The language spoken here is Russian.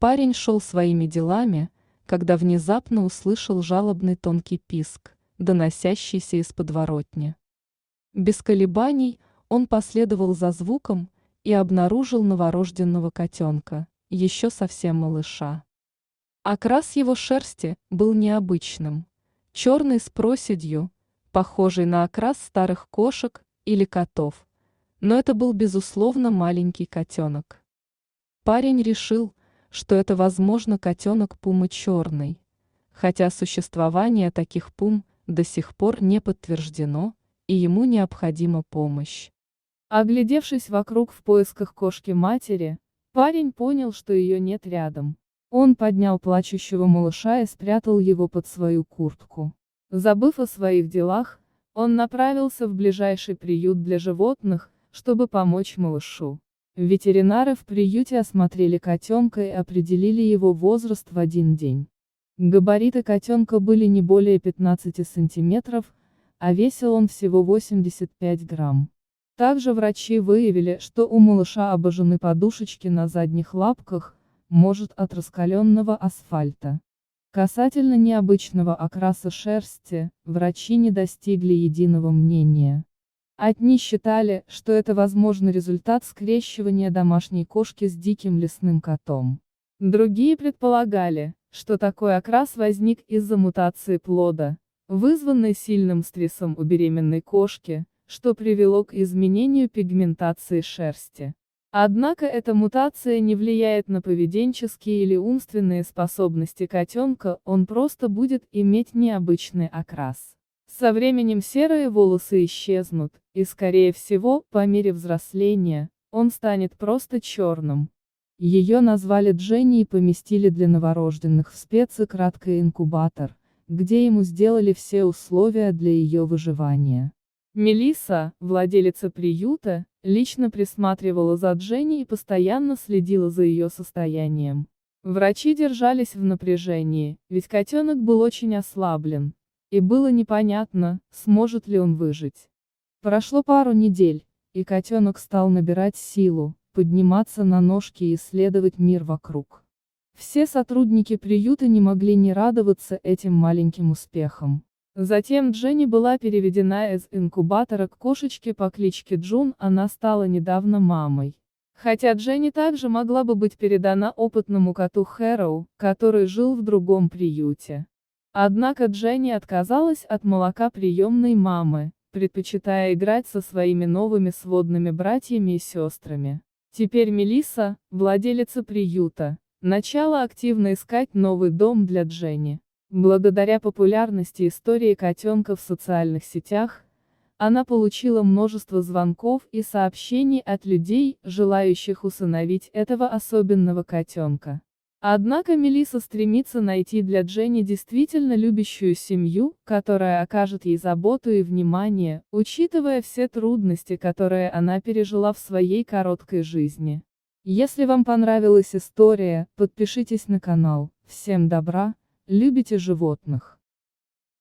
Парень шел своими делами, когда внезапно услышал жалобный тонкий писк, доносящийся из подворотни. Без колебаний он последовал за звуком и обнаружил новорожденного котенка, еще совсем малыша. Окрас его шерсти был необычным, черный с проседью, похожий на окрас старых кошек или котов, но это был безусловно маленький котенок. Парень решил, что это, возможно, котенок пумы черный, хотя существование таких пум до сих пор не подтверждено, и ему необходима помощь. Оглядевшись вокруг в поисках кошки-матери, парень понял, что ее нет рядом. Он поднял плачущего малыша и спрятал его под свою куртку. Забыв о своих делах, он направился в ближайший приют для животных, чтобы помочь малышу. Ветеринары в приюте осмотрели котенка и определили его возраст в один день. Габариты котенка были не более 15 сантиметров, а весил он всего 85 грамм. Также врачи выявили, что у малыша обожжены подушечки на задних лапках, может от раскаленного асфальта. Касательно необычного окраса шерсти, врачи не достигли единого мнения. Одни считали, что это возможно результат скрещивания домашней кошки с диким лесным котом. Другие предполагали, что такой окрас возник из-за мутации плода, вызванной сильным стрессом у беременной кошки, что привело к изменению пигментации шерсти. Однако эта мутация не влияет на поведенческие или умственные способности котенка, он просто будет иметь необычный окрас. Со временем серые волосы исчезнут, и скорее всего, по мере взросления, он станет просто черным. Ее назвали Дженни и поместили для новорожденных в специальный инкубатор, где ему сделали все условия для ее выживания. Мелисса, владелица приюта, лично присматривала за Дженни и постоянно следила за ее состоянием. Врачи держались в напряжении, ведь котенок был очень ослаблен, и было непонятно, сможет ли он выжить. Прошло пару недель, и котенок стал набирать силу, подниматься на ножки и исследовать мир вокруг. Все сотрудники приюта не могли не радоваться этим маленьким успехам. Затем Дженни была переведена из инкубатора к кошечке по кличке Джун, она стала недавно мамой. Хотя Дженни также могла бы быть передана опытному коту Хэроу, который жил в другом приюте. Однако Дженни отказалась от молока приемной мамы, предпочитая играть со своими новыми сводными братьями и сестрами. Теперь Мелисса, владелица приюта, начала активно искать новый дом для Дженни. Благодаря популярности истории котенка в социальных сетях, она получила множество звонков и сообщений от людей, желающих усыновить этого особенного котенка. Однако Мелисса стремится найти для Дженни действительно любящую семью, которая окажет ей заботу и внимание, учитывая все трудности, которые она пережила в своей короткой жизни. Если вам понравилась история, подпишитесь на канал. Всем добра! Любите животных.